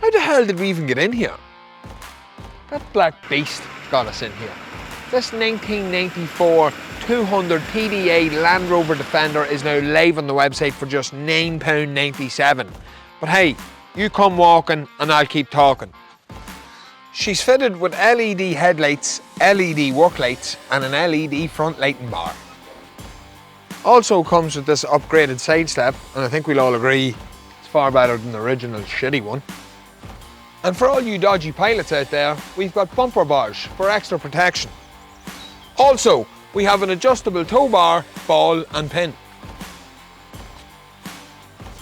How the hell did we even get in here? That black beast got us in here. This 1994 200 TDA Land Rover Defender is now live on the website for just £9.97. But hey, you come walking and I'll keep talking. She's fitted with LED headlights, LED work lights and an LED front lighting bar. Also comes with this upgraded side step, and I think we'll all agree it's far better than the original shitty one. And for all you dodgy pilots out there, we've got bumper bars for extra protection. Also, we have an adjustable tow bar, ball and pin.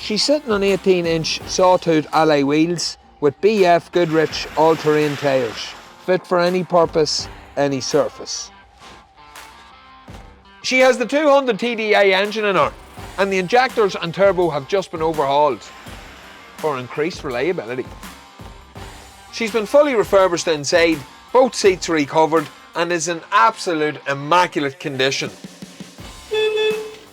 She's sitting on 18-inch sawtooth alloy wheels with BF Goodrich all-terrain tyres, fit for any purpose, any surface. She has the 200 TDA engine in her, and the injectors and turbo have just been overhauled for increased reliability. She's been fully refurbished inside, both seats are recovered and is in absolute immaculate condition.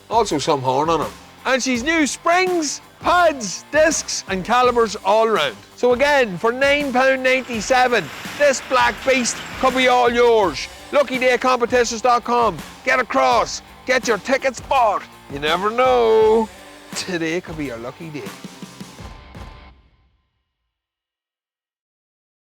Also some horn on her. And she's new springs, pads, discs and calipers all round. So again, for £9.97, this black beast could be all yours. LuckyDayCompetitions.com. Get across, get your tickets bought. You never know. Today could be your lucky day.